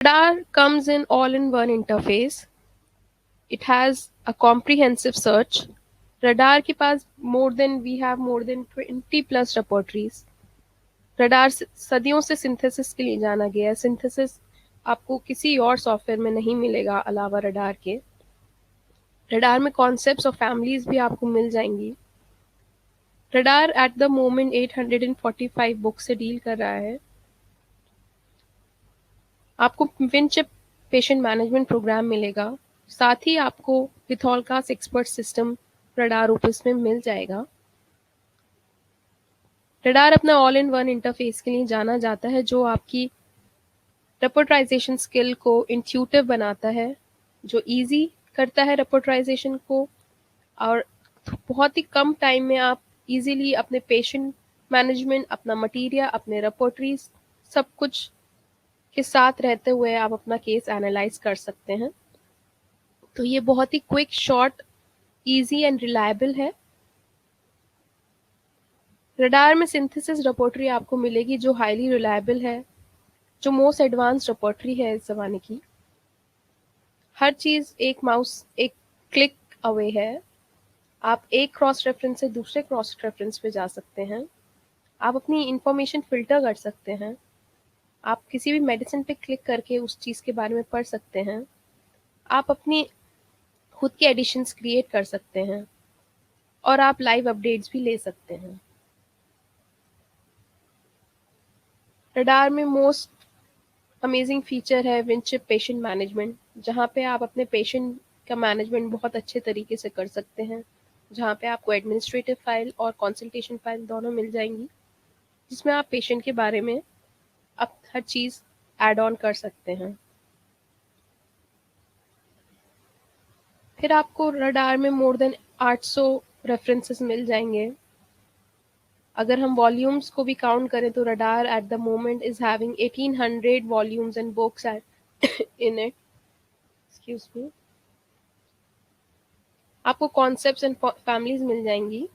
Radar comes in all-in-one interface. It has a comprehensive search. Radar के पास we have more than 20 plus repertories. Radar सदियों से synthesis के लिए जाना गया है। सिंथेसिस आपको किसी और सॉफ्टवेयर में नहीं मिलेगा अलावा रडार के। रडार में कॉन्सेप्ट्स और फैमिलीज भी आपको मिल जाएंगी। Radar at the moment 845 book से डील कर रहा है। आपको विनचिप पेशेंट मैनेजमेंट प्रोग्राम मिलेगा। साथ ही आपको विथॉलकास्ट एक्सपर्ट सिस्टम रडार ओपस में मिल जाएगा। रडार अपना ऑल इन वन इंटरफेस के लिए जाना जाता है जो आपकी रेपोर्टाइजेशन स्किल को इंट्यूटिव बनाता है, जो इजी करता है रेपोर्टाइजेशन को, और बहुत ही कम टाइम में आप इजीली अपने पेशेंट मैनेजमेंट, अपना मटीरियल, अपने रेपोर्टरीज सब कुछ के साथ रहते हुए आप अपना केस एनालाइज कर सकते हैं। तो ये बहुत ही quick, short, easy and reliable है। रडार में सिंथेसिस रेपोर्टरी आपको मिलेगी जो हाईली रिलायबल है, जो मोस्ट एडवांस रेपोर्टरी है इस ज़माने की। हर चीज़ एक क्लिक अवे है। आप एक क्रॉस रेफरेंस से दूसरे क्रॉस रेफरेंस पे जा सकते हैं। आप अपनी इंफॉर्मेशन फ़िल्टर कर सकते हैं। आप किसी भी मेडिसिन पे क्लिक करके उस चीज़ के बारे में पढ़ सकते हैं। आप अपनी खुद के एडिशंस क्रिएट कर सकते हैं और आप लाइव अपडेट्स भी ले सकते हैं। रडार में मोस्ट अमेजिंग फीचर है विनचिप पेशेंट मैनेजमेंट, जहाँ पे आप अपने पेशेंट का मैनेजमेंट बहुत अच्छे तरीके से कर सकते हैं, जहाँ पे आपको एडमिनिस्ट्रेटिव फाइल और कंसल्टेशन फाइल दोनों मिल जाएंगी, जिसमें आप पेशेंट के बारे में अब हर चीज़ ऐड ऑन कर सकते हैं। फिर आपको रडार में मोर देन 800 रेफरेंसेस मिल जाएंगे। अगर हम वॉल्यूम्स को भी काउंट करें तो radar at the moment is having 1800 volumes and books in it. Excuse me. आपको कॉन्सेप्ट्स एंड फैमिलीज मिल जाएंगी,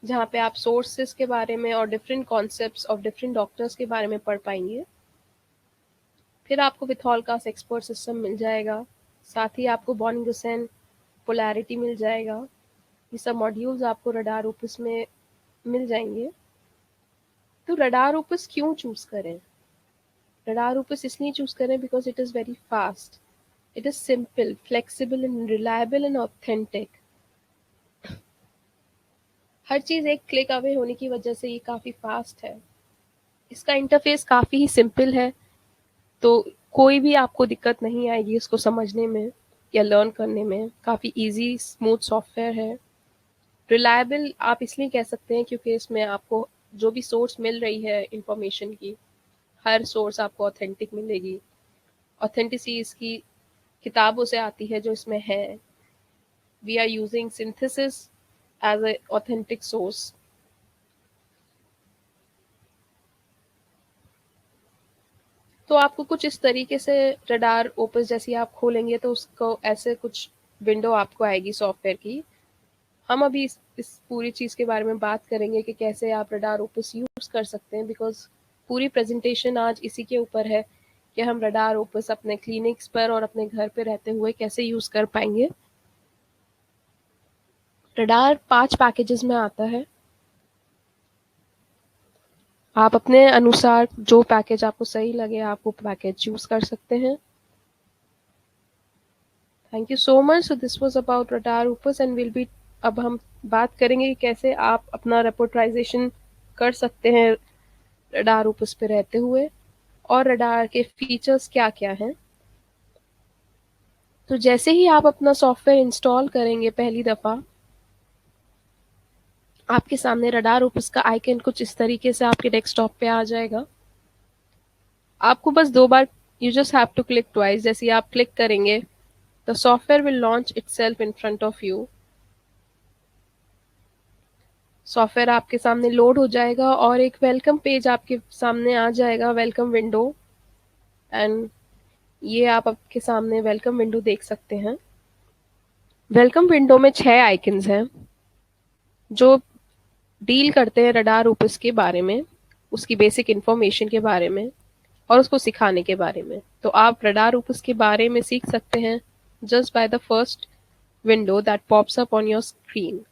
जहाँ पे आप सोर्सेस के बारे में और different concepts of different doctors के बारे में पढ़ पाएंगे। फिर आपको विथॉलकास्ट एक्सपर्ट सिस्टम मिल जाएगा। साथ ही आपको बॉर्निंगसेन पोलैरिटी मिल जाएगा। ये सब मॉड्यूल्स आपको रडार ओपस में मिल जाएंगे। तो रडार ओपस क्यों चूज करें? रडार ओपस इसलिए चूज करें because it is very fast, it is simple, flexible and reliable and authentic. हर चीज़ एक क्लिक अवे होने की वजह से ये काफ़ी फास्ट है। इसका इंटरफेस काफ़ी ही सिंपल है, तो कोई भी आपको दिक्कत नहीं आएगी इसको समझने में या लर्न करने में। काफ़ी इजी स्मूथ सॉफ्टवेयर है। रिलायबल आप इसलिए कह सकते हैं क्योंकि इसमें आपको जो भी सोर्स मिल रही है इंफॉर्मेशन की, हर सोर्स आपको ऑथेंटिक मिलेगी। ऑथेंटिसिटी इसकी किताबों से आती है जो इसमें है। We are using Synthesis as a authentic source. तो आपको कुछ इस तरीके से रडार ओपस जैसी आप खोलेंगे तो उसको ऐसे कुछ विंडो आपको आएगी सॉफ्टवेयर की। हम अभी इस पूरी चीज़ के बारे में बात करेंगे कि कैसे आप रडार ओपस यूज़ कर सकते हैं, बिकॉज पूरी प्रेजेंटेशन आज इसी के ऊपर है कि हम रडार ओपस अपने क्लिनिक्स पर और अपने घर पे रहते हुए कैसे यूज़ कर पाएंगे। रडार 5 पैकेजेस में आता है। आप अपने अनुसार जो पैकेज आपको सही लगे आप वो पैकेज चूज कर सकते हैं। Thank you so much. So this was about radar opus and will be, अब हम बात करेंगे कि कैसे आप अपना रेपोर्टाइजेशन कर सकते हैं रडार ओपस पे रहते हुए और रडार के फीचर्स क्या क्या हैं। तो जैसे ही आप अपना सॉफ्टवेयर इंस्टॉल करेंगे पहली दफ़ा, आपके सामने रडार ओपस का आइकन कुछ इस तरीके से आपके डेस्कटॉप पे आ जाएगा। आपको बस 2 बार, you just have to click twice. जैसे ही आप क्लिक करेंगे the software will launch itself in front of you। Software आपके सामने लोड हो जाएगा और एक वेलकम पेज आपके सामने आ जाएगा, वेलकम विंडो। एंड ये आप आपके सामने वेलकम विंडो देख सकते हैं। वेलकम विंडो में 6 आइकन्स हैं जो डील करते हैं रडार ओपस के बारे में, उसकी बेसिक इंफॉर्मेशन के बारे में। और उसको सिखाने के बारे में। तो आप रडार ओपस के बारे में सीख सकते हैं just by the first window that pops up on your screen.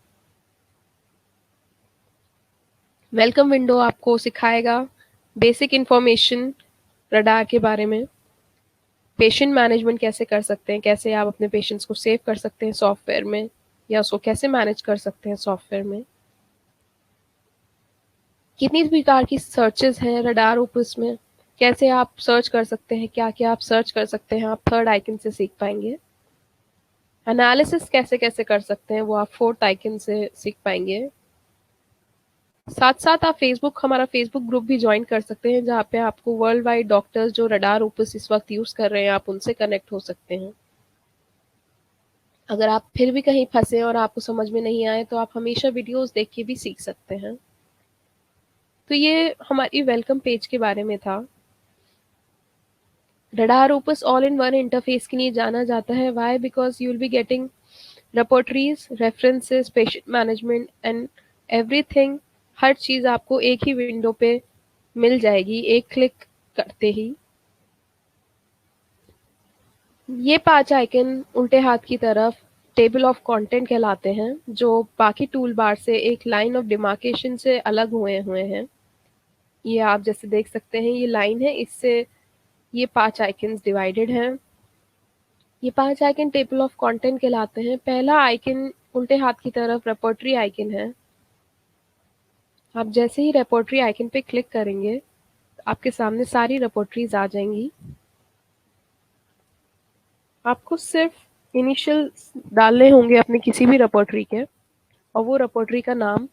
Welcome window आपको सिखाएगा बेसिक इंफॉर्मेशन रडार के बारे में, पेशेंट मैनेजमेंट कैसे कर सकते हैं, कैसे आप अपने पेशेंट्स को सेव कर सकते हैं सॉफ्टवेयर में, या उसको कैसे मैनेज कर सकते हैं सॉफ्टवेयर में। कितनी प्रकार की सर्चेस हैं रडार ओपस में, कैसे आप सर्च कर सकते हैं, क्या क्या आप सर्च कर सकते हैं, आप थर्ड आइकन से सीख पाएंगे। एनालिसिस कैसे कैसे कर सकते हैं वो आप फोर्थ आइकन से सीख पाएंगे। साथ साथ आप हमारा फेसबुक ग्रुप भी ज्वाइन कर सकते हैं, जहाँ पे आपको वर्ल्ड वाइड डॉक्टर्स जो रडार ओपस इस वक्त यूज कर रहे हैं आप उनसे कनेक्ट हो सकते हैं। अगर आप फिर भी कहीं फंसे और आपको समझ में नहीं आए तो आप हमेशा वीडियोस देख के भी सीख सकते हैं। तो ये हमारी वेलकम पेज के बारे में था। Radar Opus all in one interface के लिए जाना जाता है। Why? Because you will be getting repertories, references, patient management and everything। हर चीज़ आपको एक ही विंडो पे मिल जाएगी एक क्लिक करते ही। ये 5 आइकन उल्टे हाथ की तरफ टेबल ऑफ कंटेंट कहलाते हैं, जो बाकी टूल बार से एक लाइन ऑफ डिमार्केशन से अलग हुए हुए हैं। ये आप जैसे देख सकते हैं, ये लाइन है, इससे ये 5 आइकन्स डिवाइडेड हैं। ये 5 आइकन टेबल ऑफ कंटेंट कहलाते हैं। पहला आइकन उल्टे हाथ की तरफ रेपर्टरी आइकन है। आप जैसे ही रेपर्टरी आइकन पे क्लिक करेंगे आपके सामने सारी रेपर्टरीज आ जाएंगी। आपको सिर्फ इनिशियल डालने होंगे अपने किसी भी रेपर्टरी के, और वो रेपर्टरी का नाम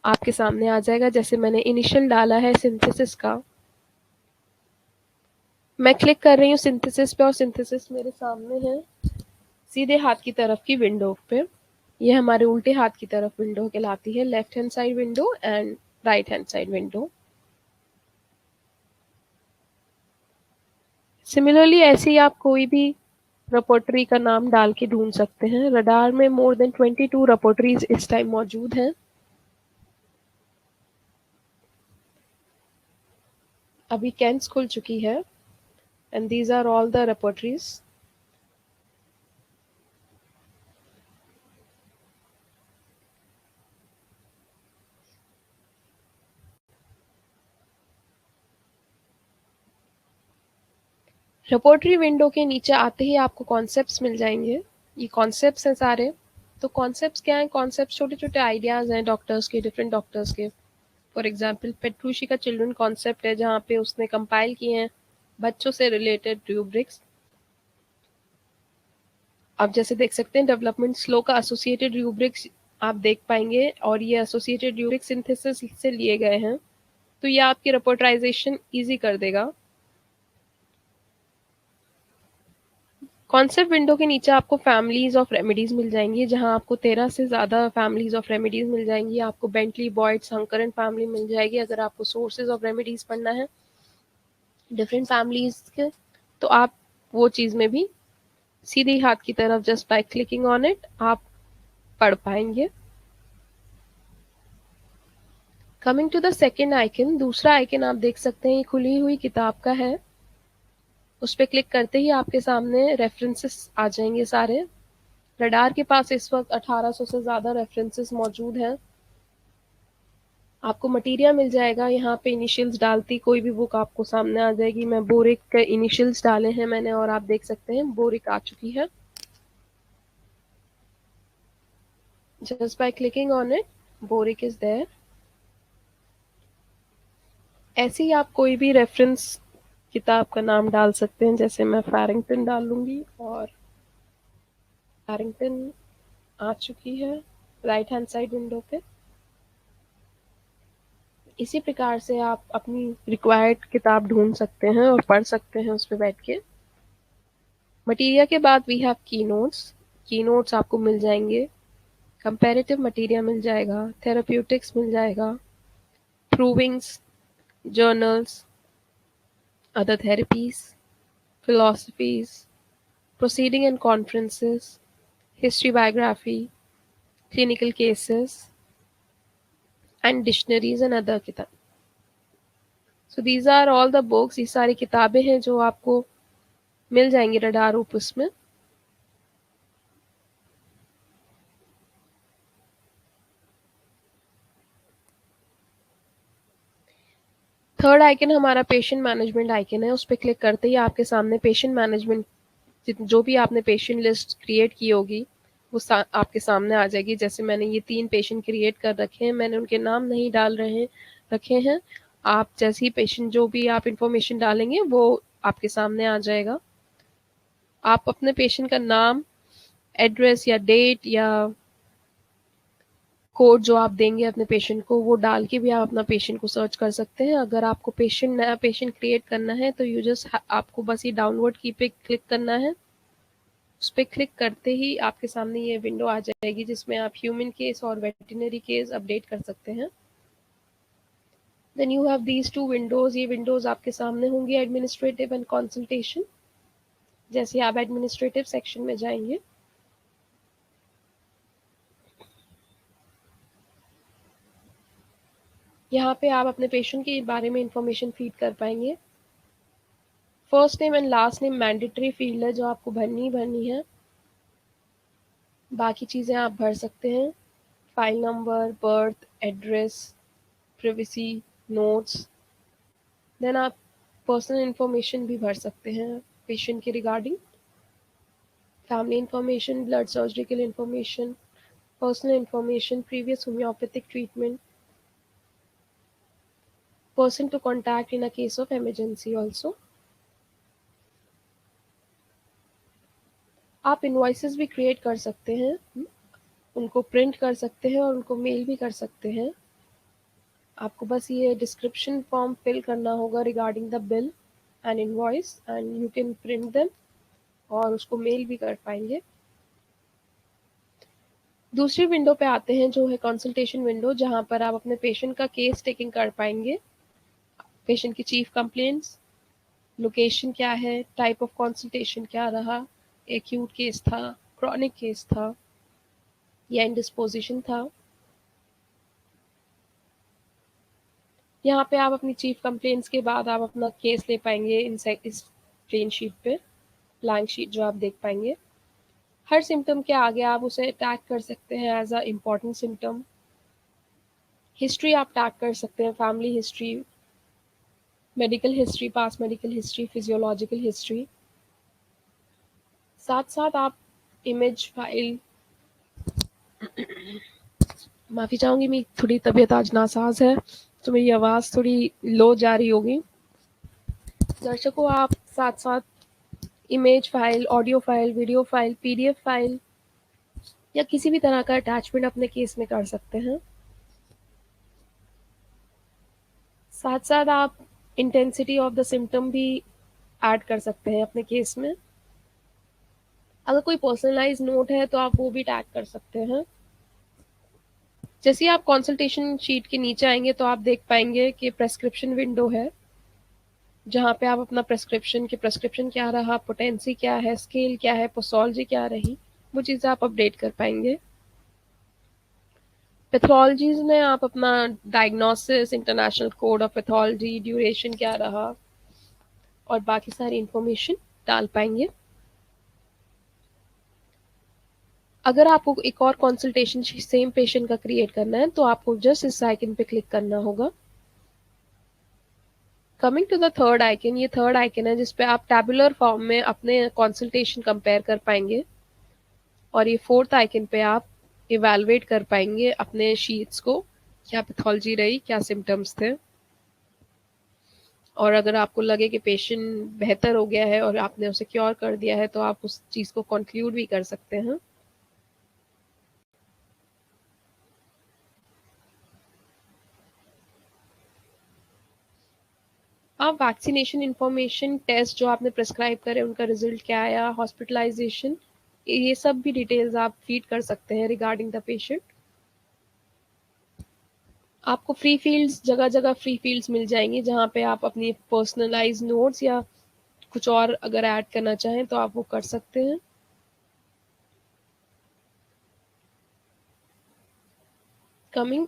आपके सामने आ जाएगा। जैसे मैंने इनिशियल डाला है सिंथेसिस का, मैं क्लिक कर रही हूँ सिंथेसिस पे और सिंथेसिस मेरे सामने है सीधे हाथ की तरफ की विंडो पे। ये हमारे उल्टे हाथ की तरफ विंडो कहलाती है, left hand side window and right hand side window. Similarly ऐसे ही आप कोई भी रेपर्टरी का नाम डाल के ढूंढ सकते हैं। रडार में मोर देन 22 रेपर्टरीज इस टाइम मौजूद हैं। अभी कैंस खुल चुकी है and these are all the repertories. Repertory window के नीचे आते ही आपको कॉन्सेप्ट्स मिल जाएंगे। ये कॉन्सेप्ट्स हैं सारे। तो कॉन्सेप्ट्स क्या हैं? कॉन्सेप्ट्स छोटे छोटे आइडियाज हैं डॉक्टर्स के, डिफरेंट डॉक्टर्स के। फॉर एग्जाम्पल पेट्रूशी का चिल्ड्रन कॉन्सेप्ट है, जहाँ पे उसने कंपाइल किए हैं बच्चों से रिलेटेड रूब्रिक्स। आप जैसे देख सकते हैं डेवलपमेंट स्लो का एसोसिएटेड रूब्रिक्स आप देख पाएंगे, और ये एसोसिएटेड रूब्रिक सिंथेसिस से लिए गए हैं। तो ये आपकी रिपोर्टराइजेशन ईजी कर देगा। कॉन्सेप्ट विंडो के नीचे आपको फैमिलीज ऑफ रेमेडीज मिल जाएंगी, जहां आपको 13 से ज़्यादा फैमिलीज ऑफ रेमेडीज मिल जाएंगी। आपको बेंटली बॉयड संकरन फैमिली मिल जाएगी। अगर आपको सोर्सेज ऑफ रेमेडीज पढ़ना है डिफरेंट फैमिलीज के, तो आप वो चीज़ में भी सीधी हाथ की तरफ just by clicking on it आप पढ़ पाएंगे। Coming to the second icon, दूसरा आइकन आप देख सकते हैं ये खुली हुई किताब का है। उस पर क्लिक करते ही आपके सामने रेफरेंसेस आ जाएंगे सारे। रडार के पास इस वक्त 1800 से ज़्यादा रेफरेंसेस मौजूद हैं। आपको मटीरियल मिल जाएगा यहाँ पे। इनिशियल्स डालती कोई भी बुक आपको सामने आ जाएगी। मैं बोरिक के इनिशियल्स डाले हैं मैंने, और आप देख सकते हैं बोरिक आ चुकी है। Just by clicking on it Boericke is there. ऐसे ही आप कोई भी रेफरेंस किताब का नाम डाल सकते हैं। जैसे मैं फैरिंगटन डाल लूंगी, और फैरिंगटन आ चुकी है राइट हैंड साइड विंडो पे। इसी प्रकार से आप अपनी रिक्वायर्ड किताब ढूंढ सकते हैं और पढ़ सकते हैं उस पर बैठ के। मटीरियल के बाद वी हैव की नोट्स। की नोट्स आपको मिल जाएंगे। कंपैरेटिव मटीरियल मिल जाएगा, थेराप्यूटिक्स मिल जाएगा, provings, journals, other therapies, philosophies, proceeding and conferences, history biography, clinical cases, and dictionaries and other kitab. So these are all the books, ये सारी किताबें हैं जो आपको मिल जाएंगी रडार ओपस में। थर्ड आइकन हमारा पेशेंट मैनेजमेंट आइकन है, उस पर क्लिक करते ही आपके सामने पेशेंट मैनेजमेंट जो भी आपने पेशेंट लिस्ट क्रिएट की होगी वो आपके सामने आ जाएगी। जैसे मैंने ये 3 पेशेंट क्रिएट कर रखे हैं, मैंने उनके नाम नहीं डाल रखे हैं। आप जैसे ही पेशेंट जो भी आप इंफॉर्मेशन डालेंगे वो आपके सामने आ जाएगा। आप अपने पेशेंट का नाम, एड्रेस या डेट या कोड जो आप देंगे अपने पेशेंट को वो डाल के भी आप अपना पेशेंट को सर्च कर सकते हैं। अगर आपको नया पेशेंट क्रिएट करना है तो आपको बस ये डाउनलोड की पे क्लिक करना है। उस पर क्लिक करते ही आपके सामने ये विंडो आ जाएगी जिसमें आप ह्यूमन केस और वेटरनरी केस अपडेट कर सकते हैं। Then you have these 2 windows, ये विंडोज आपके सामने होंगी, एडमिनिस्ट्रेटिव एंड कंसल्टेशन। जैसे आप एडमिनिस्ट्रेटिव सेक्शन में जाएंगे, यहाँ पे आप अपने पेशेंट के बारे में इंफॉर्मेशन फीड कर पाएंगे। First name and last name mandatory field है जो आपको भरनी है। बाकी चीज़ें आप भर सकते हैं, file number, birth, address, privacy, notes. Then आप पर्सनल इंफॉर्मेशन भी भर सकते हैं पेशेंट के regarding, family information, blood surgical information, personal information, previous homeopathic treatment, person to contact in a case of emergency also। आप इनवॉइसेस भी create कर सकते हैं, उनको प्रिंट कर सकते हैं और उनको मेल भी कर सकते हैं। आपको बस ये डिस्क्रिप्शन फॉर्म फिल करना होगा regarding the bill and invoice, and you can print them और उसको मेल भी कर पाएंगे। दूसरी विंडो पे आते हैं जो है कंसल्टेशन विंडो, जहां पर आप अपने पेशेंट का केस टेकिंग कर पाएंगे। पेशेंट की चीफ कंप्लेंट्स, लोकेशन क्या है, टाइप ऑफ कंसल्टेशन क्या रहा, एक्यूट केस था, क्रॉनिक केस था या इंडिस्पोजिशन था। यहाँ पे आप अपनी चीफ कंप्लेंट्स के बाद आप अपना केस ले पाएंगे इस प्लेन शीट पे, ब्लैंक शीट जो आप देख पाएंगे। हर सिम्टम के आगे आप उसे टैग कर सकते हैं as a important symptom. History आप टैग कर सकते हैं, family history, medical history, past medical history, physiological history. साथ साथ आप इमेज फाइल, माफ़ी चाहूँगी, मेरी थोड़ी तबीयत आज नासाज है तो मेरी आवाज़ थोड़ी लो जा रही होगी। दर्शकों, आप साथ साथ image file, audio file, video file, PDF file या किसी भी तरह का अटैचमेंट अपने केस में कर सकते हैं। साथ साथ आप इंटेंसिटी ऑफ द सिम्टम भी ऐड कर सकते हैं अपने केस में। अगर कोई पर्सनलाइज नोट है तो आप वो भी टैग कर सकते हैं। जैसे ही आप कंसल्टेशन शीट के नीचे आएंगे तो आप देख पाएंगे कि प्रेस्क्रिप्शन विंडो है, जहाँ पे आप अपना प्रेस्क्रिप्शन क्या रहा, पोटेंसी क्या है, स्केल क्या है, पोसोलॉजी क्या रही, वो चीज़ें आप अपडेट कर पाएंगे। पैथोलॉजीज में आप अपना diagnosis, international code of pathology, duration क्या रहा और बाकी सारी इंफॉर्मेशन डाल पाएंगे। अगर आपको एक और कंसल्टेशन सेम पेशेंट का क्रिएट करना है तो आपको जस्ट इस आइकन पे क्लिक करना होगा। Coming to the third icon, ये थर्ड आइकन है जिसपे आप टैबुलर फॉर्म में अपने कंसल्टेशन कंपेयर कर पाएंगे, और ये फोर्थ आइकन पे आप इवेलुएट कर पाएंगे अपने शीट्स को, क्या पैथोलॉजी रही, क्या सिम्टम्स थे। और अगर आपको लगे कि पेशेंट बेहतर हो गया है और आपने उसे क्योर कर दिया है तो आप उस चीज़ को कंक्लूड भी कर सकते हैं। आप वैक्सीनेशन इंफॉर्मेशन, टेस्ट जो आपने प्रिस्क्राइब करे उनका रिजल्ट क्या आया, हॉस्पिटलाइजेशन, ये सब भी डिटेल्स आप फीड कर सकते हैं रिगार्डिंग द पेशेंट। आपको फ्री फील्ड्स, जगह जगह फ्री फील्ड्स मिल जाएंगी जहाँ पे आप अपनी पर्सनलाइज नोट्स या कुछ और अगर ऐड करना चाहें तो आप वो कर सकते हैं। Coming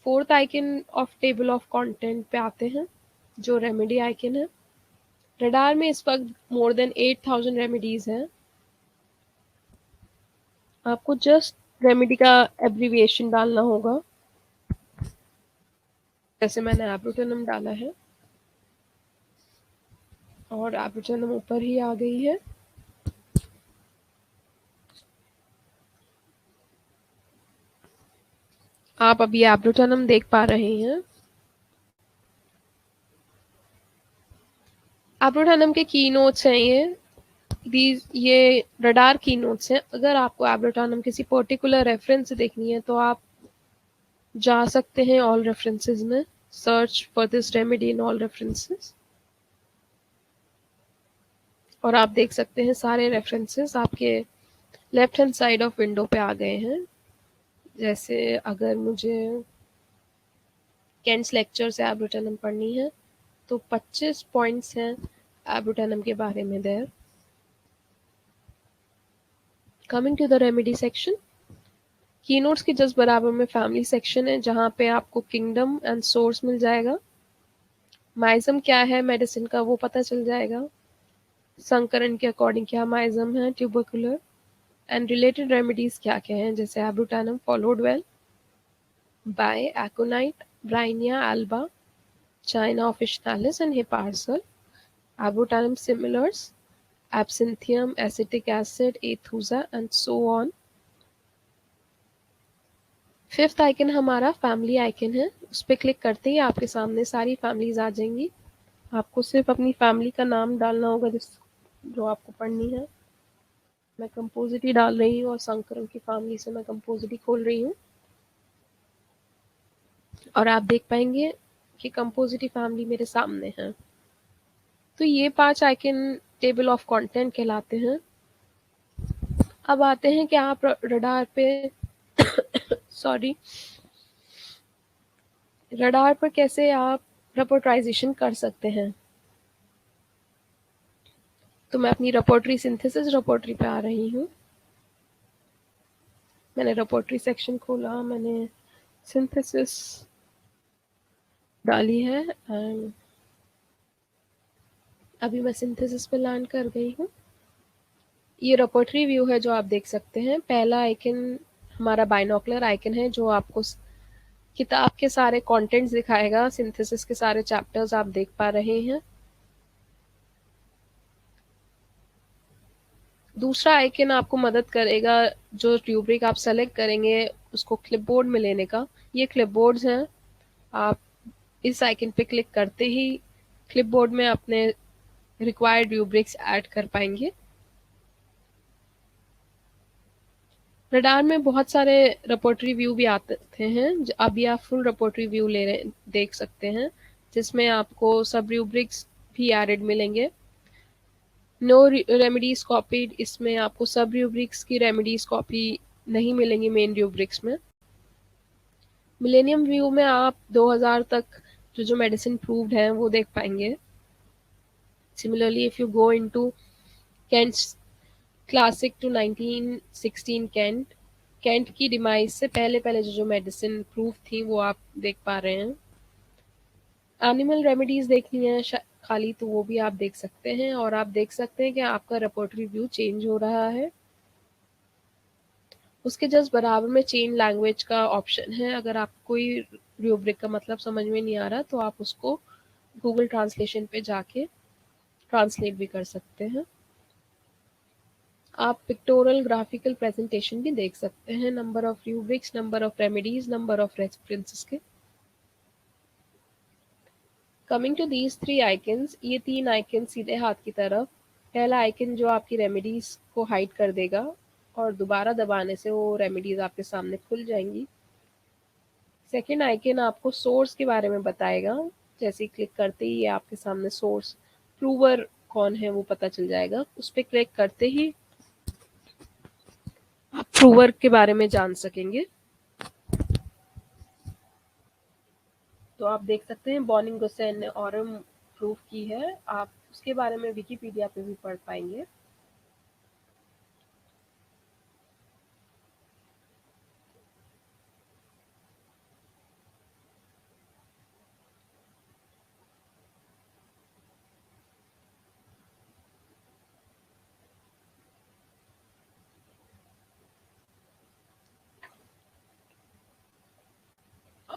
fourth icon of table of content पे आते हैं, जो रेमेडी आइकन है, रडार में इस वक्त मोर देन 8000 रेमेडीज हैं। आपको जस्ट रेमेडी का एब्रीविएशन डालना होगा, जैसे मैंने एब्रोटेनम डाला है और एब्रोटेनम ऊपर ही आ गई है। आप अभी एब्रोटेनम देख पा रहे हैं। एब्रोटेनम के की नोट्स हैं ये रडार की नोट्स हैं। अगर आपको एब्रोटेनम किसी पर्टिकुलर रेफरेंस से देखनी है तो आप जा सकते हैं ऑल रेफरेंसेस में, search for this remedy in all references, और आप देख सकते हैं सारे रेफरेंसेस आपके left hand side of window पे आ गए हैं। जैसे अगर मुझे केंट्स लेक्चर से एब्रोटेनम पढ़नी है तो 25 पॉइंट्स हैं एब्रोटेनम के बारे में there. Coming to the remedy section, keynotes के जस्ट बराबर में फैमिली सेक्शन है जहाँ पे आपको किंगडम एंड सोर्स मिल जाएगा। माइजम क्या है मेडिसिन का वो पता चल जाएगा। संकरण के अकॉर्डिंग क्या माइजम है, ट्यूबरकुलर एंड रिलेटेड रेमेडीज क्या क्या हैं, जैसे Abrotanum followed well by Aconite, Bryonia Alba, China officinalis and Hepar sulph, Abrotanum similars, Absinthium, acetic acid, Aethusa and so on. Fifth icon हमारा फैमिली आइकन है, उस पर क्लिक करते ही आपके सामने सारी फैमिलीज आ जाएंगी। आपको सिर्फ अपनी फैमिली का नाम डालना होगा जो आपको पढ़नी है। मैं कंपोजिटी डाल रही हूँ और संकरम की फैमिली से मैं कंपोजिटी खोल रही हूँ, और आप देख पाएंगे कि कंपोजिटी फैमिली मेरे सामने है। तो ये 5 आइकन टेबल ऑफ कंटेंट कहलाते हैं। अब आते हैं कि आप रडार पे सॉरी रडार पर कैसे आप रिपोर्टराइजेशन कर सकते हैं। तो मैं अपनी रिपोर्टरी सिंथेसिस रिपोर्टरी पे आ रही हूँ। मैंने रिपोर्टरी सेक्शन खोला, मैंने सिंथेसिस डाली है एंड अभी मैं सिंथेसिस पे लैंड कर गई हूँ। ये रिपोर्टरी व्यू है जो आप देख सकते हैं। पहला आइकन हमारा बाइनोकुलर आइकन है जो आपको किताब के सारे कंटेंट्स दिखाएगा। सिंथेसिस के सारे चैप्टर्स आप देख पा रहे हैं। दूसरा आइकन आपको मदद करेगा, जो ट्यूब्रिक आप सेलेक्ट करेंगे उसको क्लिपबोर्ड में लेने का। ये क्लिपबोर्ड्स हैं, आप इस आइकन पे क्लिक करते ही क्लिपबोर्ड में अपने रिक्वायर्ड रूब्रिक्स ऐड कर पाएंगे। रडार में बहुत सारे रिपोर्टरी व्यू भी आते हैं। अभी आप फुल रिपोर्टरी व्यू ले रहे देख सकते हैं, जिसमें आपको सब रूब्रिक्स भी एडेड मिलेंगे। नो रेमेडीज कॉपीड, इसमें आपको सब रूब्रिक्स की रेमेडीज कॉपी नहीं मिलेंगी मेन रूब्रिक्स में। मिलेनियम व्यू में आप 2000 तक जो मेडिसिन प्रूव्ड है वो देख पाएंगे। Similarly if you go into Kent's classic to 1916 Kent की डिमाइस से पहले पहले जो मेडिसिन प्रूफ थी वो आप देख पा रहे हैं। एनिमल रेमेडीज देखनी है खाली तो वो भी आप देख सकते हैं, और आप देख सकते हैं कि आपका रिपोर्टरी व्यू चेंज हो रहा है। उसके जस्ट बराबर में चेंज लैंग्वेज का ऑप्शन है। अगर आपको कोई रूब्रिक का मतलब समझ में नहीं आ रहा तो आप उसको गूगल ट्रांसलेशन पे जाके ट्रांसलेट भी कर सकते हैं। आप पिक्टोरल ग्राफिकल प्रेजेंटेशन भी देख सकते हैं, number of rubrics, number of remedies, number of references के। कमिंग टू दीज 3 आइकन्स, ये 3 आइकन सीधे हाथ की तरफ। पहला आइकन जो आपकी रेमेडीज को हाइड कर देगा और दोबारा दबाने से वो रेमेडीज आपके सामने खुल जाएंगी। सेकेंड आइकन आपको सोर्स के बारे में बताएगा। जैसे क्लिक करते ही ये आपके सामने सोर्स प्रूवर कौन है वो पता चल जाएगा। उस पर क्लिक करते ही आप प्रूवर के बारे में जान सकेंगे। तो आप देख सकते हैं बॉर्निंग गुसेन ने ऑरम प्रूफ की है। आप उसके बारे में विकिपीडिया पे भी पढ़ पाएंगे।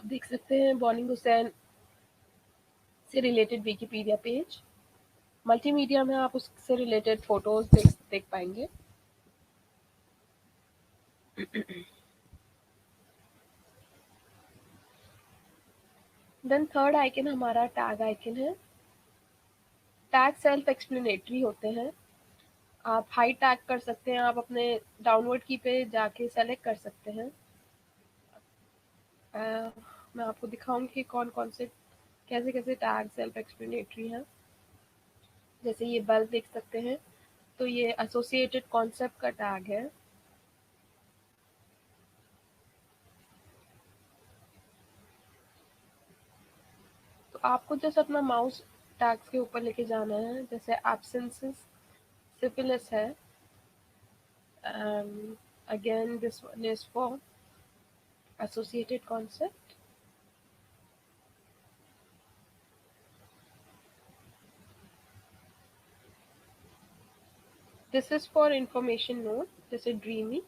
आप देख सकते हैं बॉनिंग हुसैन से रिलेटेड विकिपीडिया पेज। मल्टीमीडिया में आप उससे रिलेटेड फोटोज देख पाएंगे। देन थर्ड आइकन हमारा टैग आइकन है। टैग सेल्फ एक्सप्लेनेटरी होते हैं। आप हाइड टैग कर सकते हैं, आप अपने डाउनवर्ड की पे जाके सेलेक्ट कर सकते हैं। मैं आपको दिखाऊंगी कि कौन कौन से कैसे कैसे टैग सेल्फ एक्सप्लेनेटरी हैं। जैसे ये बल्ब देख सकते हैं, तो ये एसोसिएटेड कॉन्सेप्ट का टैग है। तो आपको जस्ट अपना माउस टैग्स के ऊपर लेके जाना है। जैसे एब्सेंसेस सिफिलिस है, again this one is for associated concept. This is for information note, जैसे ड्रीमी,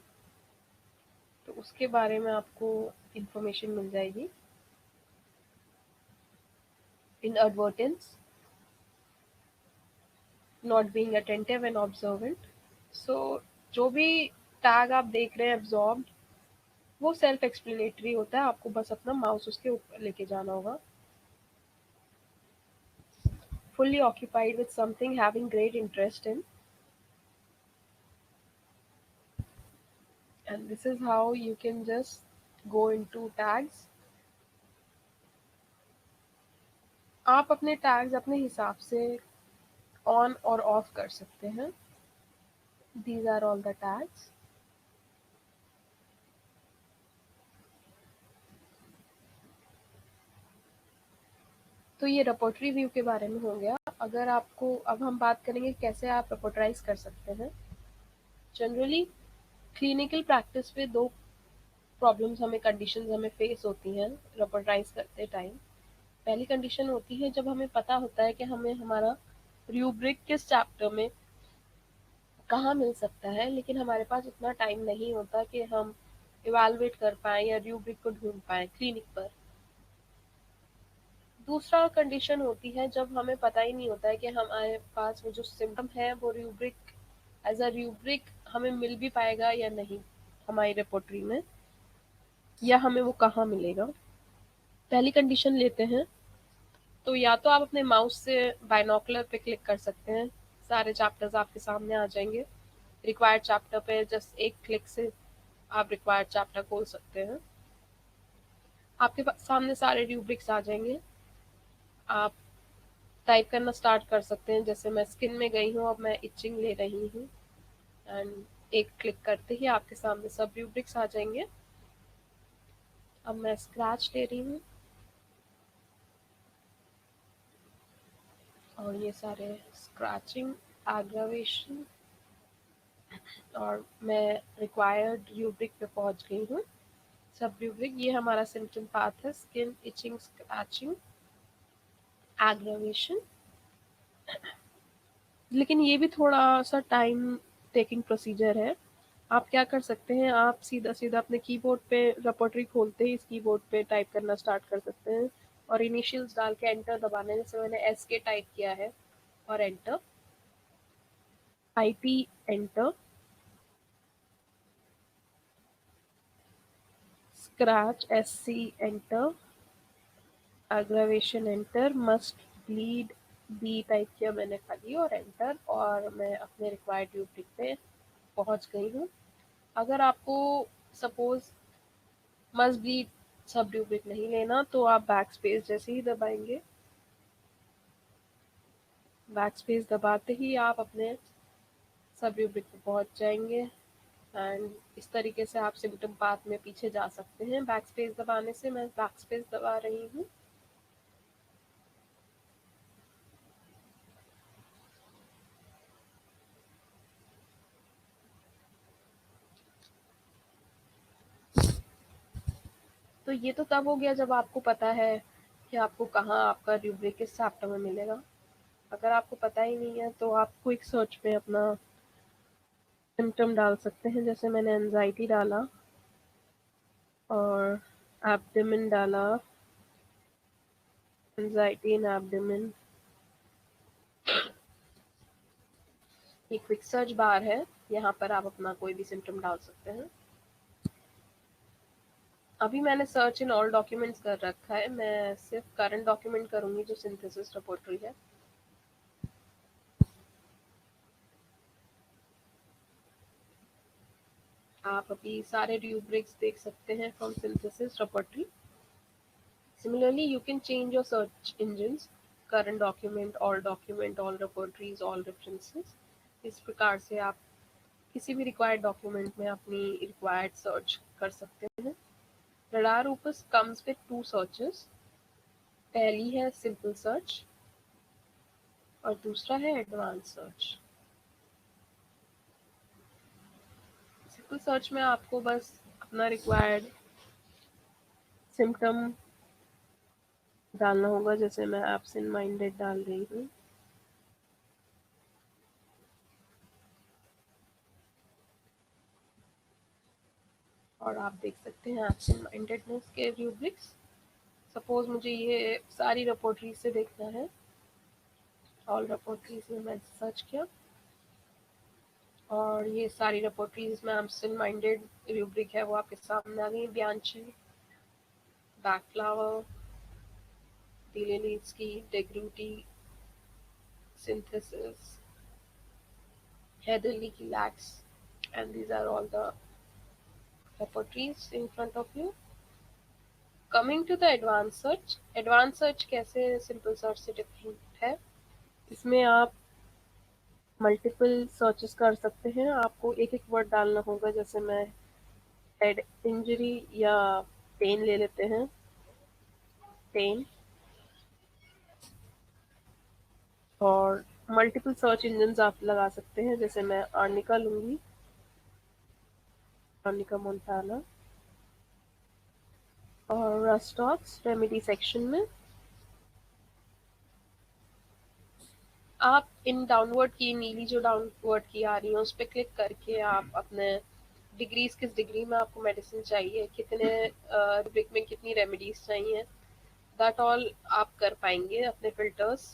तो उसके बारे में आपको इंफॉर्मेशन मिल जाएगी। Inadvertence, not being attentive and observant. So जो भी टैग आप देख रहे हैं absorbed, वो सेल्फ एक्सप्लेनेटरी होता है। आपको बस अपना माउस उसके ऊपर लेके जाना होगा। Fully occupied with something having great interest in, and this is how you can just go into tags. आप अपने टैग्स अपने हिसाब से ऑन और ऑफ कर सकते हैं। These are all the tags. तो ये रेपर्टरी व्यू के बारे में हो गया। अगर आपको अब हम बात करेंगे कैसे आप रेपर्टराइज कर सकते हैं। जनरली क्लिनिकल प्रैक्टिस पे दो प्रॉब्लम्स हमें कंडीशंस हमें फेस होती हैं रेपर्टराइज करते टाइम। पहली कंडीशन होती है जब हमें पता होता है कि हमें हमारा रूब्रिक किस चैप्टर में कहाँ मिल सकता है, लेकिन हमारे पास उतना टाइम नहीं होता कि हम इवैल्यूएट कर पाएँ या रूब्रिक को ढूंढ पाएँ क्लिनिक पर। दूसरा कंडीशन होती है जब हमें पता ही नहीं होता है कि हमारे पास वो जो सिम्टम है वो रूब्रिक एज अ रूब्रिक हमें मिल भी पाएगा या नहीं हमारी रिपोर्टरी में, या हमें वो कहाँ मिलेगा। पहली कंडीशन लेते हैं, तो या तो आप अपने माउस से बाइनोकुलर पे क्लिक कर सकते हैं, सारे चैप्टर्स आपके सामने आ जाएंगे। रिक्वायर्ड चैप्टर पे जस्ट एक क्लिक से आप रिक्वायर्ड चैप्टर खोल सकते हैं। आपके सामने सारे रूब्रिक्स आ जाएंगे। आप टाइप करना स्टार्ट कर सकते हैं। जैसे मैं स्किन में गई हूँ, अब मैं इचिंग ले रही हूँ, एंड एक क्लिक करते ही आपके सामने सब रूब्रिक्स आ जाएंगे। अब मैं स्क्रैच ले रही हूँ और ये सारे स्क्रैचिंग, एग्रावेशन, और मैं रिक्वायर्ड रूब्रिक पे पहुंच गई हूँ। सब रूब्रिक, ये हमारा सिम्टम पाथ है, स्किन, इचिंग, स्क्रैचिंग, एग्रावेशन। लेकिन ये भी थोड़ा सा टाइम टेकिंग प्रोसीजर है। आप क्या कर सकते हैं, आप सीधा सीधा अपने कीबोर्ड पे रेपर्टरी खोलते ही इस कीबोर्ड पे टाइप करना स्टार्ट कर सकते हैं और इनिशियल्स डाल के एंटर दबाने। जैसे मैंने एस के टाइप किया है और enter, IP enter, scratch SC enter, aggravation enter, must bleed B type किया मैंने खाली और एंटर, और मैं अपने रिक्वायर्ड रूब्रिक पे पहुंच गई हूँ। अगर आपको suppose must bleed sub rubric नहीं लेना, तो आप बैक स्पेस जैसे ही दबाएंगे, बैक स्पेस दबाते ही आप अपने सब रूब्रिक पे पहुंच जाएंगे। एंड इस तरीके से आप सिम्टम पाथ में पीछे जा सकते हैं बैक स्पेस दबाने से। मैं बैक स्पेस दबा रही हूँ। तो ये तो तब हो गया जब आपको पता है कि आपको कहाँ आपका रूब्रिक किस चैप्टर में मिलेगा। अगर आपको पता ही नहीं है तो आप क्विक सर्च पे अपना सिम्टम डाल सकते हैं। जैसे मैंने एंजाइटी डाला और एब्डोमेन डाला, एंजाइटी इन एब्डोमेन। एक क्विक सर्च बार है, यहाँ पर आप अपना कोई भी सिम्टम डाल सकते हैं। अभी मैंने सर्च इन ऑल डॉक्यूमेंट्स कर रखा है, मैं सिर्फ करंट डॉक्यूमेंट करूंगी जो सिंथेसिस रिपोर्टरी है। आप अभी सारे rubrics देख सकते हैं from synthesis repertory. Similarly, you can change your search engines, current document, all repertories, all references. इस प्रकार से आप किसी भी required document में अपनी required search कर सकते हैं। Radar Opus comes with two searches. पहली है simple search और दूसरा है advanced search. Simple search में आपको बस अपना required symptom डालना होगा, जैसे मैं एब्सेंट माइंडेड डाल रही हूँ। और आप देख सकते हैं एब्सेंट माइंडेडनेस के रूब्रिक्स। सपोज मुझे ये सारी रिपोर्टरी से देखना है, ऑल रिपोर्टरीज में मैं सर्च किया और ये सारी रिपोर्टरीज में एब्सेंट माइंडेड रूब्रिक है वो आपके सामने आ गई। ब्यांची, बैकफ्लावर, Deleitsky, Degruti, synthesis, Heatherly, Lax, and these are all the repertories in front of you. Coming to the advance search कैसे सिंपल सर्च से डिफरेंट है, इसमें आप मल्टीपल सर्चेस कर सकते हैं। आपको एक एक वर्ड डालना होगा, जैसे मैं हेड इंजरी या पेन ले लेते हैं, पेन। और मल्टीपल सर्च इंजन आप लगा सकते हैं, जैसे मैं आर्निका लूंगी, आर्निका मोंटाना। और रस्टॉक्स रेमेडी सेक्शन में आप इन डाउनवर्ड की, नीली जो डाउनवर्ड की आ रही है उस पर क्लिक करके आप अपने डिग्रीज, किस डिग्री में आपको मेडिसिन चाहिए, कितने रुब्रिक में कितनी रेमेडीज चाहिए, दैट ऑल आप कर पाएंगे अपने फिल्टर्स।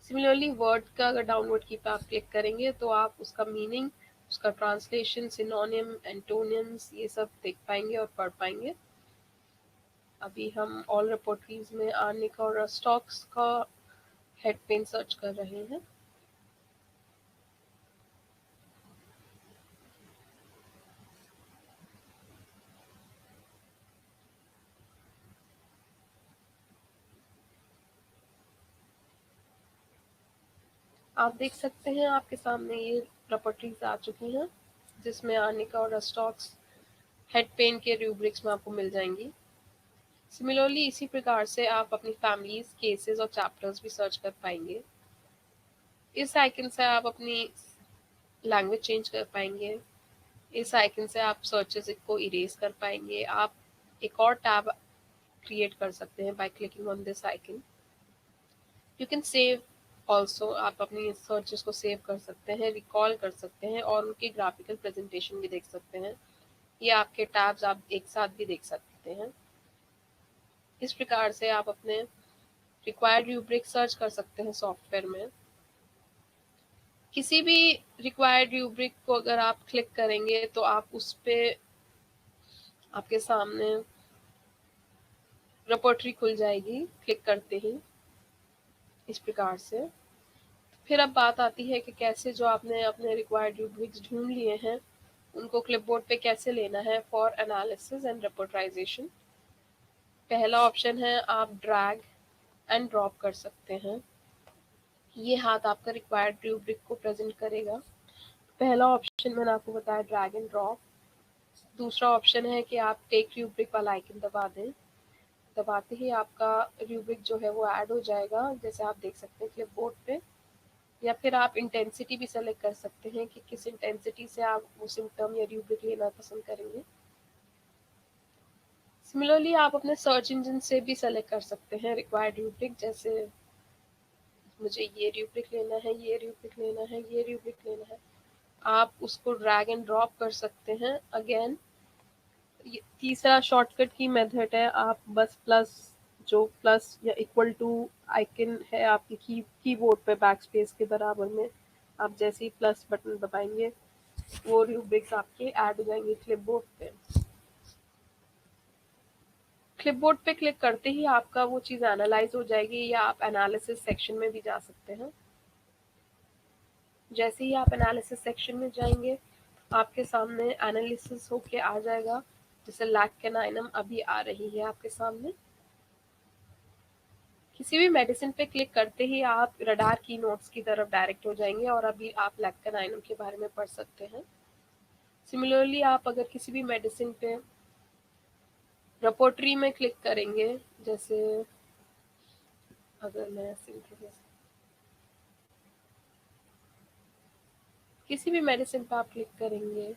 सिमिलरली वर्ड का अगर डाउनवर्ड की पे आप क्लिक करेंगे तो आप उसका मीनिंग, उसका ट्रांसलेशन, सिनोनिम, एंटोनिम्स, ये सब देख पाएंगे और पढ़ पाएंगे। अभी हम ऑल रिपोर्टरीज में आर्निका और रस्टॉक्स का हेड पेन सर्च कर रहे हैं। आप देख सकते हैं आपके सामने ये प्रॉपर्टीज आ चुकी हैं, जिसमें आर्निका और रस्टॉक्स हेड पेन के रूब्रिक्स में आपको मिल जाएंगी। सिमिलरली इसी प्रकार से आप अपनी फैमिलीज, केसेस और चैप्टर्स भी सर्च कर पाएंगे। इस आइकन से आप अपनी लैंग्वेज चेंज कर पाएंगे। इस आइकन से आप सर्चेस को इरेज कर पाएंगे। आप एक और टैब क्रिएट कर सकते हैं bye clicking on this icon. You can save also, आप अपनी सर्चेस को सेव कर सकते हैं, रिकॉल कर सकते हैं और उनकी ग्राफिकल प्रेजेंटेशन भी देख सकते हैं। ये आपके टैब्स आप एक साथ भी देख सकते हैं। इस प्रकार से आप अपने रिक्वायर्ड रूब्रिक सर्च कर सकते हैं सॉफ्टवेयर में। किसी भी रिक्वायर्ड रूब्रिक को अगर आप क्लिक करेंगे तो आप उस पे आपके सामने रिपोर्टरी खुल जाएगी क्लिक करते ही, इस प्रकार से। फिर अब बात आती है कि कैसे जो आपने अपने रिक्वायर्ड रूब्रिक्स ढूंढ लिए हैं उनको क्लिपबोर्ड पे कैसे लेना है फॉर एनालिसिस एंड रिपोर्टराइजेशन। पहला ऑप्शन है आप ड्रैग एंड ड्रॉप कर सकते हैं। ये हाथ आपका रिक्वायर्ड रूब्रिक को प्रेजेंट करेगा। पहला ऑप्शन मैंने आपको बताया ड्रैग एंड ड्रॉप। दूसरा ऑप्शन है कि आप टेक रूब्रिक वाला आइकन दबा दें। दबाते ही आपका रूब्रिक जो है वो ऐड हो जाएगा, जैसे आप देख सकते हैं क्लिपबोर्ड पे। या फिर आप इंटेंसिटी भी सेलेक्ट कर सकते हैं कि किस इंटेंसिटी से आप वो सिम्टम या रूब्रिक लेना पसंद करेंगे। सिमिलरली आप अपने सर्च इंजन से भी सेलेक्ट कर सकते हैं रिक्वायर्ड रूब्रिक, जैसे मुझे ये रूब्रिक लेना है, ये रूब्रिक लेना है, ये रूब्रिक लेना है। आप उसको ड्रैग एंड ड्रॉप कर सकते हैं। अगेन तीसरा शॉर्टकट की मेथड है, आप बस प्लस, जो प्लस या इक्वल टू आइकन है आपके कीबोर्ड पे बैकस्पेस के बराबर में, आप जैसे ही प्लस बटन दबाएंगे वो रूब्रिक्स आपके ऐड हो जाएंगे क्लिपबोर्ड पे। क्लिपबोर्ड पे क्लिक करते ही आपका वो चीज़ एनालाइज हो जाएगी, या आप एनालिसिस सेक्शन में भी जा सकते हैं। जैसे ही आप एनालिसिस सेक्शन में जाएंगे आपके सामने एनालिसिस होके आ जाएगा, जैसे लैक्केनाइनम अभी आ रही है आपके सामने। किसी भी मेडिसिन पे क्लिक करते ही आप रडार की नोट्स की तरफ डायरेक्ट हो जाएंगे और अभी आप लैक्केनाइनम के बारे में पढ़ सकते हैं। सिमिलरली आप अगर किसी भी मेडिसिन पे रिपोर्टरी में क्लिक करेंगे, जैसे अगर मैं किसी भी मेडिसिन पे आप क्लिक करेंगे,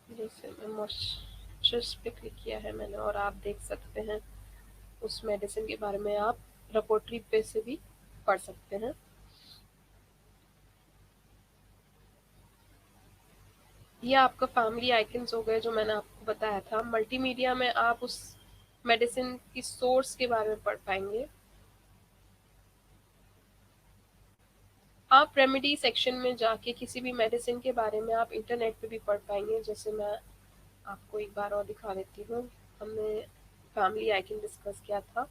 जैसे मैं मॉइस्चर्स पे क्लिक किया है मैंने, और आप देख सकते हैं उस मेडिसिन के बारे में आप रिपोर्टरी पे से भी पढ़ सकते हैं। ये आपका फैमिली आइकन्स हो गए जो मैंने आपको बताया था। मल्टीमीडिया में आप उस मेडिसिन की सोर्स के बारे में पढ़ पाएंगे। आप रेमेडी सेक्शन में जाके किसी भी मेडिसिन के बारे में आप इंटरनेट पे भी पढ़ पाएंगे। जैसे मैं आपको एक बार और दिखा देती हूँ, हमने फैमिली आइकन डिस्कस किया था,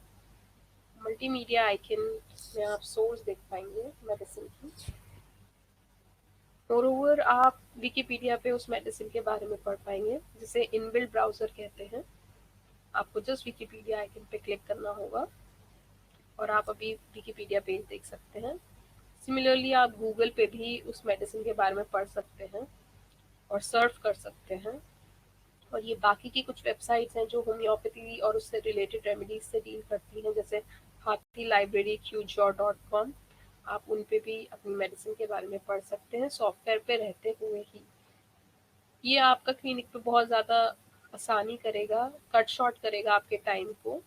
मल्टीमीडिया आइकन में आप सोर्स देख पाएंगे मेडिसिन की। मोरोवर आप विकिपीडिया पे उस मेडिसिन के बारे में पढ़ पाएंगे, जिसे इनबिल्ट ब्राउजर कहते हैं। आपको जस्ट विकिपीडिया आइकन पे क्लिक करना होगा और आप अभी विकिपीडिया पेज देख सकते हैं। सिमिलरली आप गूगल पे भी उस मेडिसिन के बारे में पढ़ सकते हैं और सर्च कर सकते हैं। और ये बाकी की कुछ वेबसाइट्स हैं जो होम्योपैथी और उससे रिलेटेड रेमेडीज से डील करती हैं, जैसे हाथी लाइब्रेरी, qjor.com। आप उन पे भी अपनी मेडिसिन के बारे में पढ़ सकते हैं सॉफ्टवेयर पे रहते हुए ही। ये आपका क्लिनिक पे बहुत ज़्यादा आसानी करेगा, कट शॉर्ट करेगा आपके टाइम को।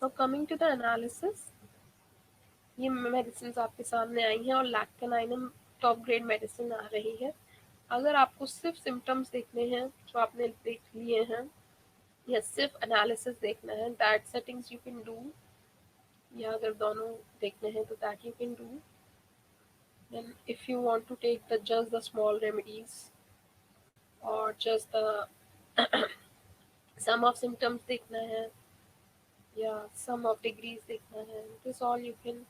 और कमिंग टू द एनालिसिस, ये मेडिसिन आपके सामने आई हैं और लैक्केनाइनम टॉप ग्रेड मेडिसिन आ रही है। अगर आपको सिर्फ सिम्टम्स देखने हैं जो आपने देख लिए हैं, या सिर्फ एनालिसिस देखना है, that settings you can do, या अगर दोनों देखने हैं तो that you can do. Then if you want to take the just the small remedies और just the some of symptoms देखना है या सम ऑफ डिग्रीज देखना है, this all you can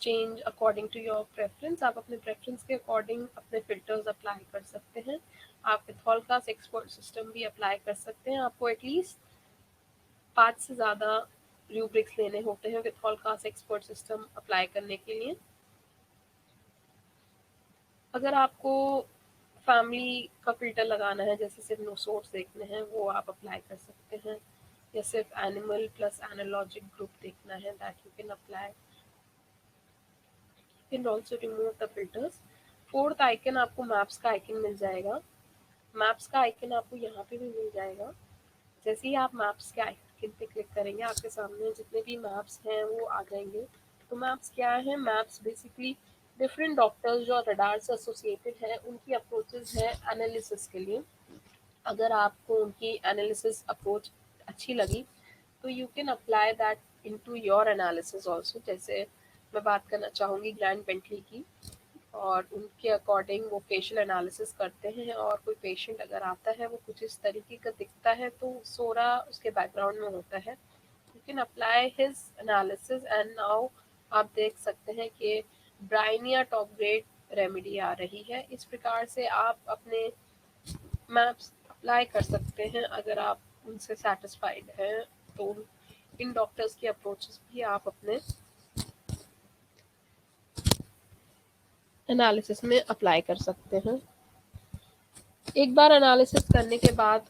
change according to your preference. आप अपने preference के according अपने फिल्टर्स अप्लाई कर सकते हैं। आप कैथोलकास एक्सपर्ट सिस्टम भी अप्लाई कर सकते हैं। आपको एटलीस्ट 5 से ज़्यादा रूब्रिक्स लेने होते हैं कैथोलकास एक्सपर्ट सिस्टम अप्लाई करने के लिए। अगर आपको फैमिली का फिल्टर लगाना है, जैसे सिर्फ नो सोर्स देखने हैं, वो आप अप्लाई कर सकते हैं, या सिर्फ एनिमल प्लस एनालॉजिक ग्रुप देखना है, that you can apply. You can also remove the filters. Fourth icon आपको मैप्स का आइकन मिल जाएगा। मैप्स का आइकन आपको यहाँ पे भी मिल जाएगा। जैसे ही आप मैप्स के आइकन पे क्लिक करेंगे आपके सामने जितने भी मैप्स हैं वो आ जाएंगे। तो मैप्स क्या है? मैप्स बेसिकली डिफरेंट डॉक्टर्स जो रडार से एसोसिएटेड हैं उनकी अप्रोचेस है एनालिसिस के लिए। अगर आपको उनकी एनालिसिस अप्रोच अच्छी लगी तो you can apply that into your analysis also. जैसे मैं बात करना चाहूँगी ग्रैंड बेंटली की, और उनके अकॉर्डिंग वो फेशियल एनालिसिस करते हैं, और कोई पेशेंट अगर आता है वो कुछ इस तरीके का दिखता है तो सोरा उसके बैकग्राउंड में होता है। You can apply his analysis and now आप देख सकते हैं कि ब्राइनिया टॉप ग्रेड रेमेडी आ रही है। इस प्रकार से आप अपने मैप्स अप्लाई कर सकते हैं। अगर आप उनसे सेटिस्फाइड हैं तो इन डॉक्टर्स की अप्रोचेस भी आप अपने एनालिसिस में अप्लाई कर सकते हैं। एक बार एनालिसिस करने के बाद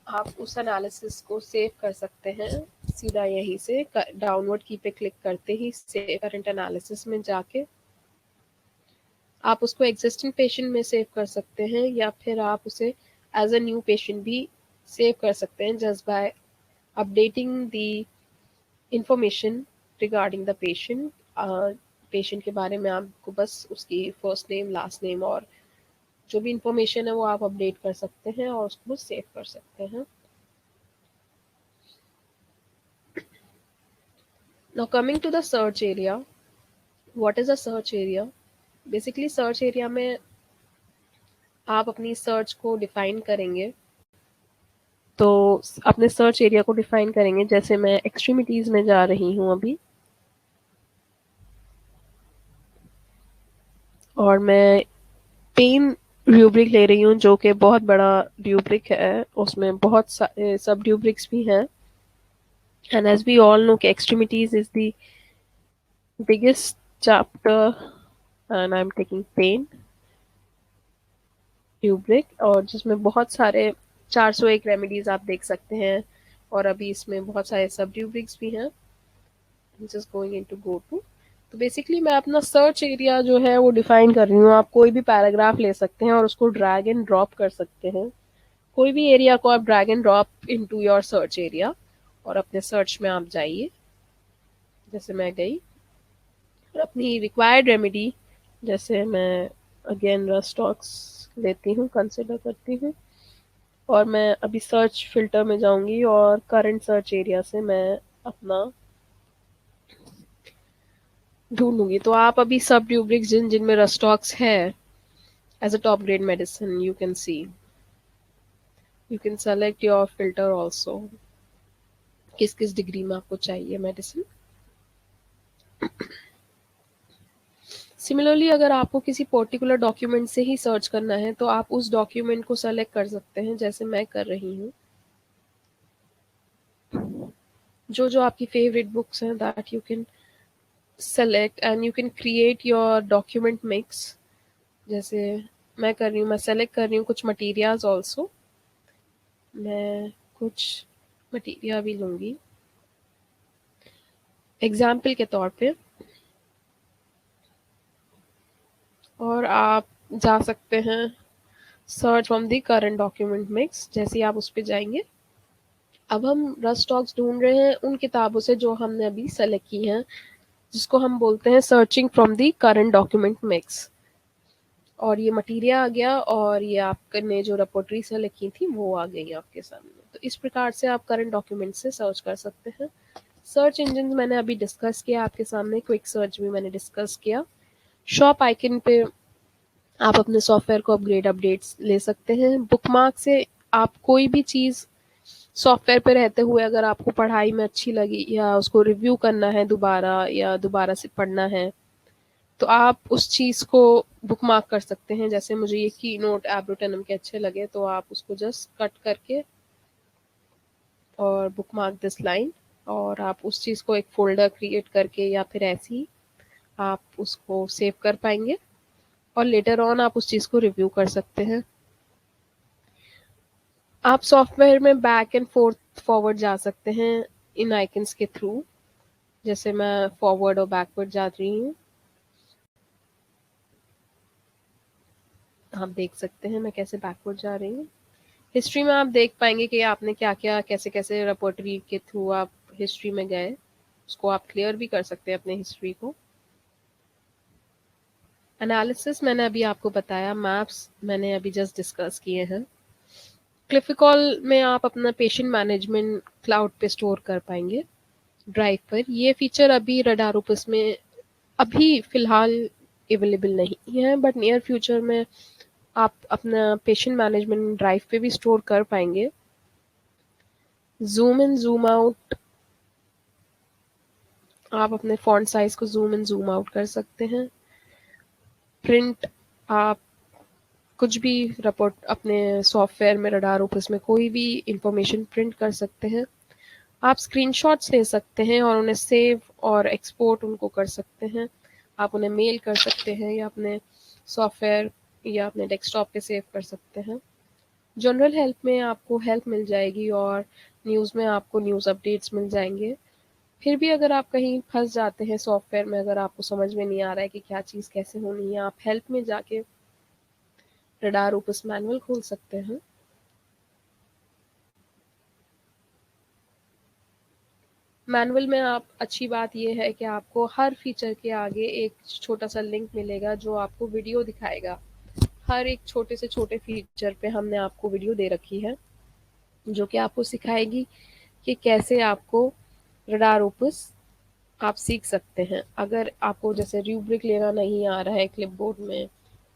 आप उस एनालिसिस को सेव कर सकते हैं। सीधा यहीं से डाउनवर्ड की पे क्लिक करते ही सेव करंट एनालिसिस में जाके आप उसको एग्जिस्टिंग पेशेंट में सेव कर सकते हैं, या फिर आप उसे एज अ न्यू पेशेंट भी सेव कर सकते हैं just by updating the information regarding the patient. Patient के बारे में आपको बस उसकी फर्स्ट नेम, लास्ट नेम और जो भी इंफॉर्मेशन है वो आप अपडेट कर सकते हैं और उसको सेव कर सकते हैं। Now coming to the search area, what is a search area? Basically search area में आप अपनी सर्च को डिफाइन करेंगे। तो अपने सर्च एरिया को डिफाइन करेंगे, जैसे मैं एक्सट्रीमिटीज में जा रही हूँ अभी, और मैं पेन र्यूब्रिक ले रही हूँ, जो कि बहुत बड़ा र्यूब्रिक है, उसमें बहुत सारे सब र्यूब्रिक्स भी हैं। And as we all know कि extremities is the biggest chapter, and I am taking pain rubric, और जिसमें बहुत सारे 401 रेमेडीज आप देख सकते हैं, और अभी इसमें बहुत सारे सब र्यूब्रिक्स भी हैं। Just going into go to, तो बेसिकली मैं अपना सर्च एरिया जो है वो डिफाइन कर रही हूँ। आप कोई भी पैराग्राफ ले सकते हैं और उसको ड्रैग एंड ड्रॉप कर सकते हैं। कोई भी एरिया को आप drag and drop into your search area, और अपने सर्च में आप जाइए, जैसे मैं गई, और अपनी रिक्वायर्ड रेमेडी, जैसे मैं अगेन रस्टॉक्स लेती हूँ, कंसिडर करती हूँ, और मैं अभी सर्च फिल्टर में जाऊंगी और करंट सर्च एरिया से मैं अपना ढूंढूंगी। तो आप अभी सब र्यूब्रिक्स जिनमें रस्टॉक्स है as a top grade medicine, you can see, you can select your filter also, किस किस डिग्री में आपको चाहिए मेडिसिन। सिमिलरली अगर आपको किसी पर्टिकुलर डॉक्यूमेंट से ही सर्च करना है तो आप उस डॉक्यूमेंट को सेलेक्ट कर सकते हैं, जैसे मैं कर रही हूँ। जो जो आपकी फेवरेट बुक्स हैं that you can select and you can create your document mix. जैसे मैं कर रही हूँ, मैं सेलेक्ट कर रही हूँ कुछ मटीरियल्स ऑल्सो। मैं कुछ मटीरियल भी लूँगी एग्जाम्पल के तौर पे, और आप जा सकते हैं search from the current document mix. जैसे ही आप उस पर जाएंगे, अब हम रस्टॉक्स ढूंढ रहे हैं उन किताबों से जो हमने अभी सेलेक्ट की हैं, जिसको हम बोलते हैं searching from the current document mix. और ये मटीरियल आ गया, और ये आपने जो रिपोर्टरी सेलेक्ट की थी वो आ गई आपके सामने। तो इस प्रकार से आप करंट डॉक्यूमेंट से सर्च कर सकते हैं। सर्च इंजन मैंने अभी डिस्कस किया आपके सामने, क्विक सर्च भी मैंने डिस्कस किया। शॉप आइकन पे आप अपने सॉफ्टवेयर को अपडेट्स ले सकते हैं। बुकमार्क से आप कोई भी चीज़ सॉफ्टवेयर पे रहते हुए अगर आपको पढ़ाई में अच्छी लगी, या उसको रिव्यू करना है दोबारा, या दोबारा से पढ़ना है, तो आप उस चीज़ को बुकमार्क कर सकते हैं। जैसे मुझे ये की नोट एब्रोटेनम के अच्छे लगे, तो आप उसको जस्ट कट करके और बुकमार्क दिस लाइन, और आप उस चीज़ को एक फोल्डर क्रिएट करके या फिर ऐसे ही आप उसको सेव कर पाएंगे, और लेटर ऑन आप उस चीज़ को रिव्यू कर सकते हैं। आप सॉफ्टवेयर में बैक एंड फोर्थ फॉरवर्ड जा सकते हैं इन आइकन्स के थ्रू। जैसे मैं फॉरवर्ड और बैकवर्ड जा रही हूँ, आप देख सकते हैं मैं कैसे बैकवर्ड जा रही हूँ। हिस्ट्री में आप देख पाएंगे कि आपने क्या क्या कैसे कैसे रिपोर्टरी के थ्रू आप हिस्ट्री में गए, उसको आप क्लियर भी कर सकते हैं अपने हिस्ट्री को। एनालिसिस मैंने अभी आपको बताया, मैप्स मैंने अभी जस्ट डिस्कस किए हैं। क्लिफिकॉल में आप अपना पेशेंट मैनेजमेंट क्लाउड पे स्टोर कर पाएंगे ड्राइव पर। ये फीचर अभी रडारोपस में अभी फ़िलहाल अवेलेबल नहीं है, बट नियर फ्यूचर में आप अपना पेशेंट मैनेजमेंट ड्राइव पे भी स्टोर कर पाएंगे। ज़ूम इन ज़ूम आउट, आप अपने फ़ॉन्ट साइज़ को ज़ूम इन ज़ूम आउट कर सकते हैं। प्रिंट, आप कुछ भी रिपोर्ट अपने सॉफ्टवेयर में, रडारोपस में कोई भी इंफॉर्मेशन प्रिंट कर सकते हैं। आप स्क्रीनशॉट्स ले सकते हैं और उन्हें सेव और एक्सपोर्ट उनको कर सकते हैं। आप उन्हें मेल कर सकते हैं, या अपने सॉफ्टवेयर या अपने डेस्कटॉप पे सेव कर सकते हैं। जनरल हेल्प में आपको हेल्प मिल जाएगी, और न्यूज़ में आपको न्यूज़ अपडेट्स मिल जाएंगे। फिर भी अगर आप कहीं फंस जाते हैं सॉफ्टवेयर में, अगर आपको समझ में नहीं आ रहा है कि क्या चीज़ कैसे होनी है, आप हेल्प में जाके रडार ओपस मैनुअल खोल सकते हैं। मैनुअल में आप, अच्छी बात ये है कि आपको हर फीचर के आगे एक छोटा सा लिंक मिलेगा जो आपको वीडियो दिखाएगा। हर एक छोटे से छोटे फीचर पे हमने आपको वीडियो दे रखी है, जो कि आपको सिखाएगी कि कैसे आपको रडार ओपस आप सीख सकते हैं। अगर आपको जैसे रूब्रिक लेना नहीं आ रहा है क्लिपबोर्ड में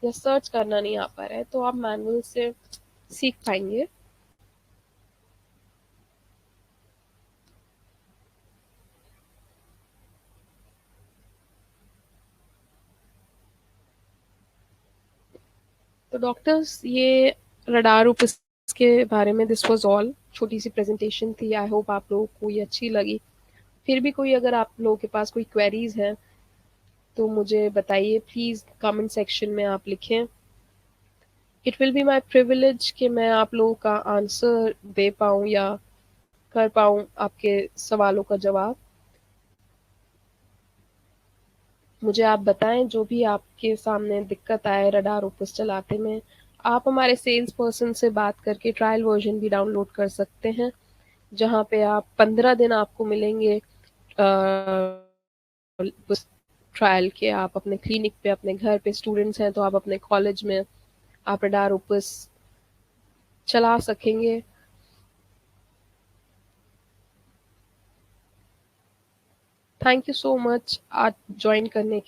या सर्च करना नहीं आ पा रहा है, तो आप मैनुअल से सीख पाएंगे। तो डॉक्टर्स, ये रडार ओपस के बारे में दिस वाज ऑल। छोटी सी प्रेजेंटेशन थी। आई होप आप लोगों को ये अच्छी लगी। फिर भी कोई, अगर आप लोगों के पास कोई क्वेरीज हैं तो मुझे बताइए प्लीज़, कमेंट सेक्शन में आप लिखें। It will be my privilege कि मैं आप लोगों का आंसर दे पाऊँ या कर पाऊँ आपके सवालों का जवाब। मुझे आप बताएं जो भी आपके सामने दिक्कत आए रडार ओपस चलाते में। आप हमारे सेल्स पर्सन से बात करके ट्रायल वर्जन भी डाउनलोड कर सकते हैं, जहाँ पे आप 15 दिन आपको मिलेंगे ट्रायल के। आप अपने क्लिनिक पे, अपने घर पे, स्टूडेंट्स हैं तो आप अपने कॉलेज में आप रडार ओपस चला सकेंगे। थैंक यू सो मच आज ज्वाइन करने के